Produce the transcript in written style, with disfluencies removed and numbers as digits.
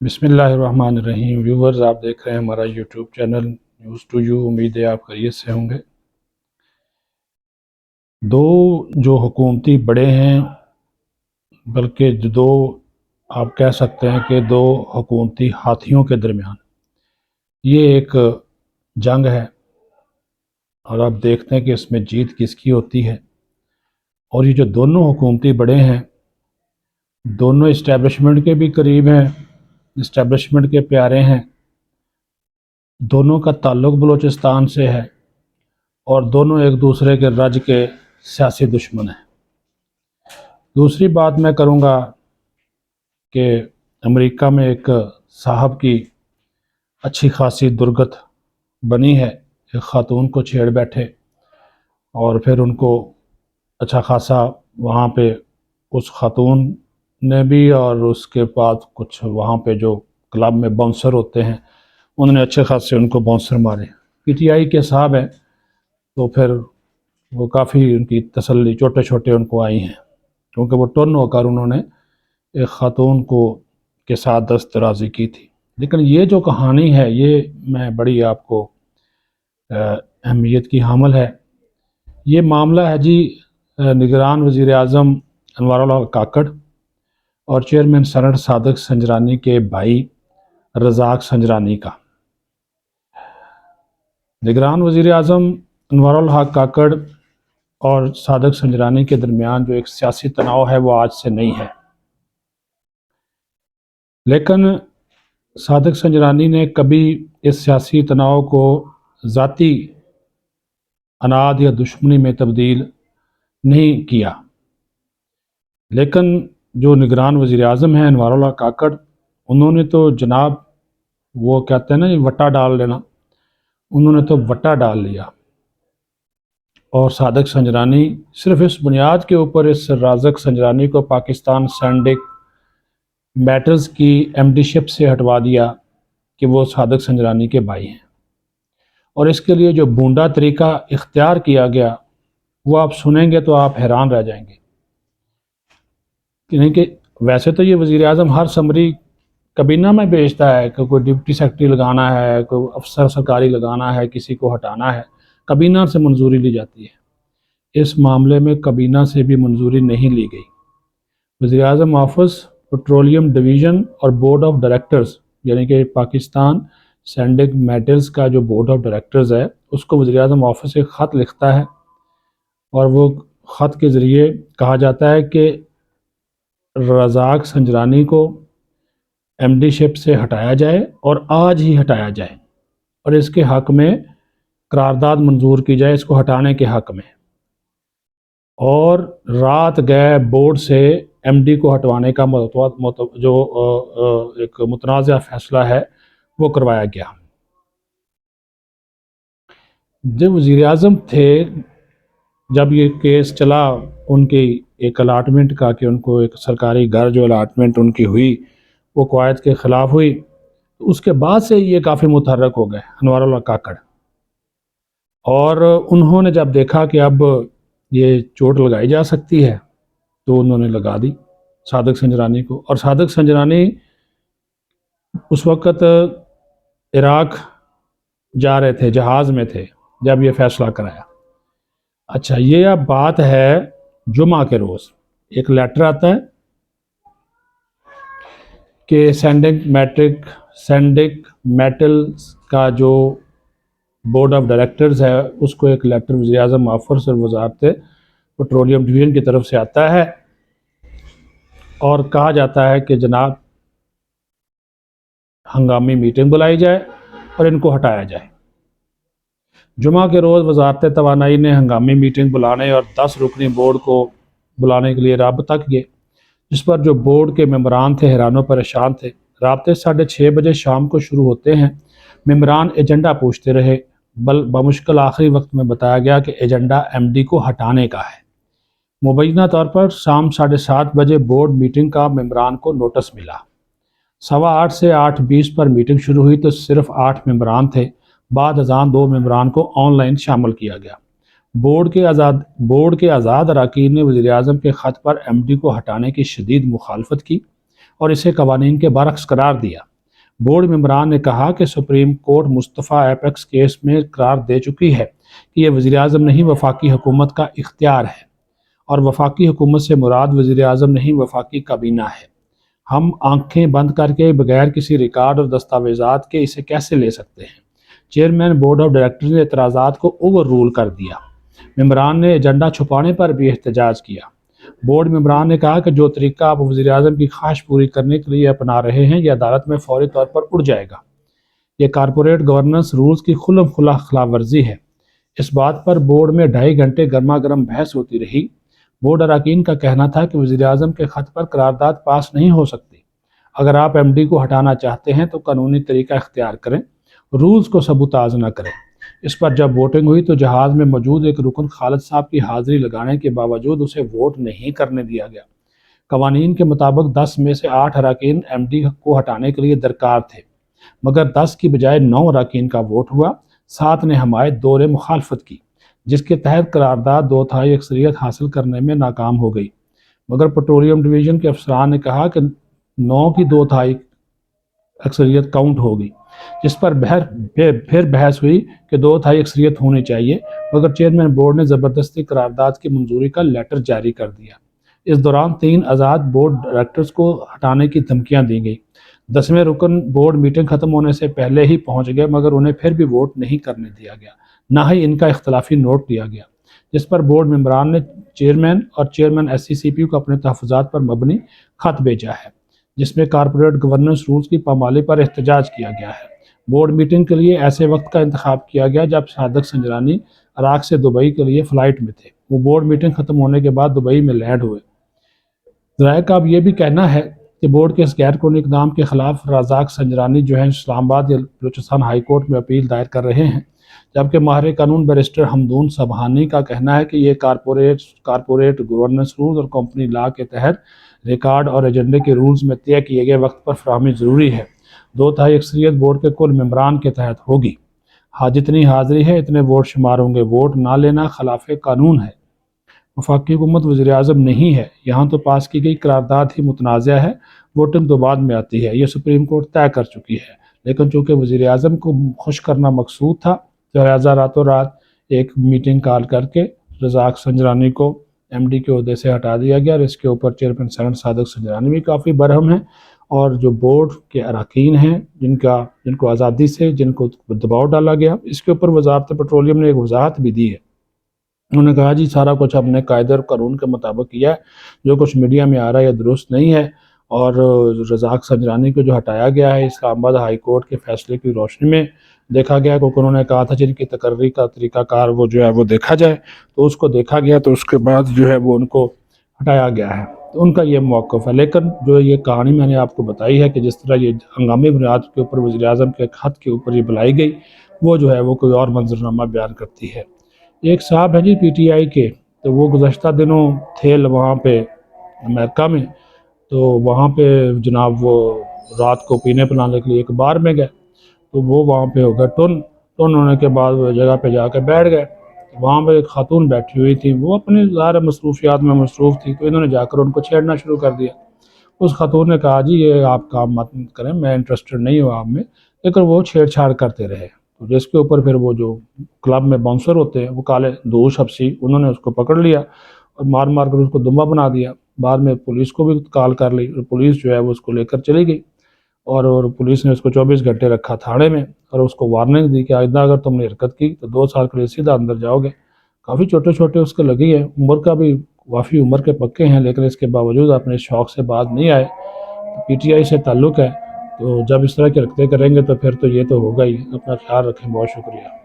بسم اللہ الرحمن الرحیم ویورز، آپ دیکھ رہے ہیں ہمارا YouTube channel news to you. امید ہے آپ خیریت سے ہوں گے۔ دو جو حکومتی بڑے ہیں، بلکہ دو آپ کہہ سکتے ہیں کہ دو حکومتی ہاتھیوں کے درمیان یہ ایک جنگ ہے، اور آپ دیکھتے ہیں کہ اس میں جیت کس کی ہوتی ہے۔ اور یہ جو دونوں حکومتی بڑے ہیں، دونوں اسٹیبلشمنٹ کے بھی قریب ہیں، اسٹیبلشمنٹ کے پیارے ہیں، دونوں کا تعلق بلوچستان سے ہے، اور دونوں ایک دوسرے کے رج کے سیاسی دشمن ہیں۔ دوسری بات میں کروں گا کہ امریکہ میں ایک صاحب کی اچھی خاصی درگت بنی ہے، ایک خاتون کو چھیڑ بیٹھے، اور پھر ان کو اچھا خاصا وہاں پہ اس خاتون نے بھی، اور اس کے بعد کچھ وہاں پہ جو کلب میں باؤنسر ہوتے ہیں انہوں نے اچھے خاصے ان کو باؤنسر مارے۔ پی ٹی آئی کے صاحب ہیں، تو پھر وہ کافی ان کی تسلی چھوٹے چھوٹے ان کو آئی ہیں، کیونکہ وہ ٹرن ہو کر انہوں نے ایک خاتون کو کے ساتھ دست درازی کی تھی۔ لیکن یہ جو کہانی ہے یہ میں بڑی آپ کو اہمیت کی حامل ہے۔ یہ معاملہ ہے جی نگران وزیر اعظم انوار الحق کاکڑ اور چیئرمین سینٹ صادق سنجرانی کے بھائی رزاق سنجرانی کا۔ نگران وزیر اعظم انوار الحق کاکڑ اور صادق سنجرانی کے درمیان جو ایک سیاسی تناؤ ہے وہ آج سے نہیں ہے، لیکن صادق سنجرانی نے کبھی اس سیاسی تناؤ کو ذاتی اناد یا دشمنی میں تبدیل نہیں کیا۔ لیکن جو نگران وزیر اعظم ہیں انوار الحق کاکڑ، انہوں نے تو جناب وہ کہتے ہیں نا یہ وٹا ڈال لینا، انہوں نے تو وٹا ڈال لیا، اور صادق سنجرانی صرف اس بنیاد کے اوپر اس رازق سنجرانی کو پاکستان سینڈک میٹلز کی ایم ڈی شپ سے ہٹوا دیا کہ وہ صادق سنجرانی کے بھائی ہیں، اور اس کے لیے جو بونڈا طریقہ اختیار کیا گیا وہ آپ سنیں گے تو آپ حیران رہ جائیں گے۔ کہ ویسے تو یہ وزیر اعظم ہر سمری کابینہ میں بھیجتا ہے کہ کوئی ڈپٹی سیکرٹری لگانا ہے، کوئی افسر سرکاری لگانا ہے، کسی کو ہٹانا ہے، کابینہ سے منظوری لی جاتی ہے۔ اس معاملے میں کابینہ سے بھی منظوری نہیں لی گئی۔ وزیر اعظم آفس، پیٹرولیم ڈویژن اور بورڈ آف ڈائریکٹرز، یعنی کہ پاکستان سینڈک میٹلز کا جو بورڈ آف ڈائریکٹرز ہے اس کو وزیر اعظم آفس ایک خط لکھتا ہے، اور وہ خط کے ذریعے کہا جاتا ہے کہ رزاق سنجرانی کو ایم ڈی شپ سے ہٹایا جائے، اور آج ہی ہٹایا جائے، اور اس کے حق میں قرارداد منظور کی جائے اس کو ہٹانے کے حق میں، اور رات گئے بورڈ سے ایم ڈی کو ہٹوانے کا جو ایک متنازع فیصلہ ہے وہ کروایا گیا۔ جب وزیر اعظم تھے، جب یہ کیس چلا ان کی ایک الاٹمنٹ کا کہ ان کو ایک سرکاری گھر جو الاٹمنٹ ان کی ہوئی وہ قواعد کے خلاف ہوئی، تو اس کے بعد سے یہ کافی متحرک ہو گئے انوار الحق کاکڑ، اور انہوں نے جب دیکھا کہ اب یہ چوٹ لگائی جا سکتی ہے تو انہوں نے لگا دی صادق سنجرانی کو۔ اور صادق سنجرانی اس وقت عراق جا رہے تھے، جہاز میں تھے جب یہ فیصلہ کرایا۔ اچھا، یہ اب بات ہے جمعہ کے روز ایک لیٹر آتا ہے کہ سینڈک میٹلز کا جو بورڈ آف ڈائریکٹرز ہے اس کو ایک لیٹر وزیر اعظم آفس اور وزارت پیٹرولیم ڈویژن کی طرف سے آتا ہے، اور کہا جاتا ہے کہ جناب ہنگامی میٹنگ بلائی جائے اور ان کو ہٹایا جائے۔ جمعہ کے روز وزارت توانائی نے ہنگامی میٹنگ بلانے اور 10 رکنی بورڈ کو بلانے کے لیے رابطہ کیے، جس پر جو بورڈ کے ممبران تھے حیران و پریشان تھے۔ رابطے 6:30 بجے شام کو شروع ہوتے ہیں۔ ممبران ایجنڈا پوچھتے رہے، بمشکل آخری وقت میں بتایا گیا کہ ایجنڈا ایم ڈی کو ہٹانے کا ہے۔ مبینہ طور پر شام 7:30 بجے بورڈ میٹنگ کا ممبران کو نوٹس ملا۔ 8:15 سے 8:20 پر میٹنگ شروع ہوئی تو صرف 8 ممبران تھے۔ بعد ازاں 2 ممبران کو آن لائن شامل کیا گیا۔ بورڈ کے آزاد اراکین نے وزیر اعظم کے خط پر ایم ڈی کو ہٹانے کی شدید مخالفت کی، اور اسے قوانین کے برعکس قرار دیا۔ بورڈ ممبران نے کہا کہ سپریم کورٹ مصطفیٰ ایپیکس کیس میں قرار دے چکی ہے کہ یہ وزیر اعظم نہیں وفاقی حکومت کا اختیار ہے، اور وفاقی حکومت سے مراد وزیر اعظم نہیں وفاقی کابینہ ہے۔ ہم آنکھیں بند کر کے بغیر کسی ریکارڈ اور دستاویزات کے اسے کیسے لے سکتے ہیں؟ چیئرمین بورڈ آف ڈائریکٹرز نے اعتراضات کو اوور رول کر دیا۔ ممبران نے ایجنڈا چھپانے پر بھی احتجاج کیا۔ بورڈ ممبران نے کہا کہ جو طریقہ آپ وزیر اعظم کی خواہش پوری کرنے کے لیے اپنا رہے ہیں یہ عدالت میں فوری طور پر اڑ جائے گا۔ یہ کارپوریٹ گورننس رولز کی کھلم کھلا خلاف ورزی ہے۔ اس بات پر بورڈ میں 2.5 گھنٹے گرما گرم بحث ہوتی رہی۔ بورڈ اراکین کا کہنا تھا کہ وزیر اعظم کے خط پر قرارداد پاس نہیں ہو سکتی۔ اگر آپ ایم ڈی کو ہٹانا چاہتے ہیں تو قانونی طریقہ اختیار کریں، رولز کو سبوتاژ نہ کریں۔ اس پر جب ووٹنگ ہوئی تو جہاز میں موجود ایک رکن خالد صاحب کی حاضری لگانے کے باوجود اسے ووٹ نہیں کرنے دیا گیا۔ قوانین کے مطابق 10 میں سے 8 اراکین ایم ڈی کو ہٹانے کے لیے درکار تھے، مگر 10 کی بجائے 9 اراکین کا ووٹ ہوا۔ 7 نے حمایت دور مخالفت کی، جس کے تحت قرارداد 2/3 اکثریت حاصل کرنے میں ناکام ہو گئی، مگر پیٹرولیم ڈویژن کے افسران نے کہا کہ 9 کی 2/3 اکثریت کاؤنٹ ہوگی، جس پر پھر بحث ہوئی کہ 2/3 اکثریت ہونی چاہیے، مگر چیئرمین بورڈ نے زبردستی قرارداد کی منظوری کا لیٹر جاری کر دیا۔ اس دوران 3 آزاد بورڈ ڈائریکٹرز کو ہٹانے کی دھمکیاں دی گئی۔ 10ویں رکن بورڈ میٹنگ ختم ہونے سے پہلے ہی پہنچ گئے، مگر انہیں پھر بھی ووٹ نہیں کرنے دیا گیا، نہ ہی ان کا اختلافی نوٹ لیا گیا، جس پر بورڈ ممبران نے چیئرمین اور چیئرمین ایس سی سی پی کو اپنے تحفظات پر مبنی خط بھیجا ہے، جس میں کارپوریٹ گورننس رولز کی پامالی پر احتجاج کیا گیا ہے۔ بورڈ میٹنگ کے لیے ایسے وقت کا انتخاب کیا گیا جب صادق سنجرانی عراق سے دبئی کے لیے فلائٹ میں تھے۔ وہ بورڈ میٹنگ ختم ہونے کے بعد دبئی میں لینڈ ہوئے۔ ذرائع کا اب یہ بھی کہنا ہے کہ بورڈ کے اس غیر قانونی اقدام کے خلاف رزاق سنجرانی جو ہیں اسلام آباد یا بلوچستان ہائی کورٹ میں اپیل دائر کر رہے ہیں، جبکہ ماہر قانون بیرسٹر حمدون سبحانی کا کہنا ہے کہ یہ کارپوریٹ گورننس رولز اور کمپنی لا کے تحت ریکارڈ اور ایجنڈے کے رولز میں طے کیے گئے وقت پر فراہمی ضروری ہے۔ 2/3 اکثریت بورڈ کے کل ممبران کے تحت ہوگی۔ جتنی حاضری ہے اتنے ووٹ شمار ہوں گے۔ ووٹ نہ لینا خلاف قانون ہے۔ وفاقی حکومت وزیر اعظم نہیں ہے، یہاں تو پاس کی گئی قرارداد ہی متنازع ہے، ووٹنگ تو بعد میں آتی ہے، یہ سپریم کورٹ طے کر چکی ہے۔ لیکن چونکہ وزیر اعظم کو خوش کرنا مقصود تھا تو لہٰذا راتوں رات ایک میٹنگ کال کر کے رزاق سنجرانی کو ایم ڈی کے عہدے سے ہٹا دیا گیا، اور اس کے اوپر چیئرمین سینٹ صادق سنجرانی بھی کافی برہم ہیں، اور جو بورڈ کے اراکین ہیں جن کو آزادی سے جن کو دباؤ ڈالا گیا، اس کے اوپر وزارت پیٹرولیم نے ایک وضاحت بھی دی ہے۔ انہوں نے کہا جی سارا کچھ ہم نے قاعدے اور قانون کے مطابق کیا ہے، جو کچھ میڈیا میں آ رہا ہے یہ درست نہیں ہے، اور رزاق سنجرانی کو جو ہٹایا گیا ہے اسلام آباد ہائی کورٹ کے فیصلے کی روشنی میں دیکھا گیا، کیونکہ انہوں نے کہا تھا جن کی تقرری کا طریقہ کار وہ جو ہے وہ دیکھا جائے، تو اس کو دیکھا گیا، تو اس کے بعد جو ہے وہ ان کو ہٹایا گیا ہے، تو ان کا یہ موقف ہے۔ لیکن جو یہ کہانی میں نے آپ کو بتائی ہے کہ جس طرح یہ ہنگامی بنیاد کے اوپر وزیر اعظم کے خط کے اوپر یہ بلائی گئی، وہ جو ہے وہ کوئی اور منظرنامہ بیان کرتی ہے۔ ایک صاحب ہیں جی پی ٹی آئی کے، تو وہ گزشتہ دنوں تھے وہاں پہ امریکہ میں، تو وہاں پہ جناب وہ رات کو پینے پلانے کے لیے ایک بار میں گئے، تو وہ وہاں پہ ہو گئے ٹن ہونے کے بعد وہ جگہ پہ جا کے بیٹھ گئے۔ وہاں پہ ایک خاتون بیٹھی ہوئی تھی، وہ اپنی ظاہر مصروفیات میں مصروف تھی، تو انہوں نے جا کر ان کو چھیڑنا شروع کر دیا۔ اس خاتون نے کہا جی یہ آپ کام مت کریں، میں انٹرسٹڈ نہیں ہوں آپ میں، لیکن وہ چھیڑ چھاڑ کرتے رہے، تو جس کے اوپر پھر وہ جو کلب میں باؤنسر ہوتے ہیں وہ کالے دوش حبشی، انہوں نے اس کو پکڑ لیا اور مار مار کر اس کو دمبا بنا دیا۔ بعد میں پولیس کو بھی کال کر لی، اور پولیس جو ہے وہ اس کو لے کر چلی گئی، اور پولیس نے اس کو 24 گھنٹے رکھا تھانے میں، اور اس کو وارننگ دی کہ آئندہ اگر تم نے حرکت کی تو 2 سال کے لیے سیدھا اندر جاؤ گے۔ کافی چھوٹے چھوٹے اس کے لگی ہیں، عمر کا بھی کافی عمر کے پکے ہیں، لیکن اس کے باوجود اپنے شوق سے بعد نہیں آئے۔ پی ٹی آئی سے تعلق ہے، تو جب اس طرح کی حرکتیں کریں گے تو پھر تو یہ تو ہوگا ہی۔ اپنا خیال رکھیں، بہت شکریہ۔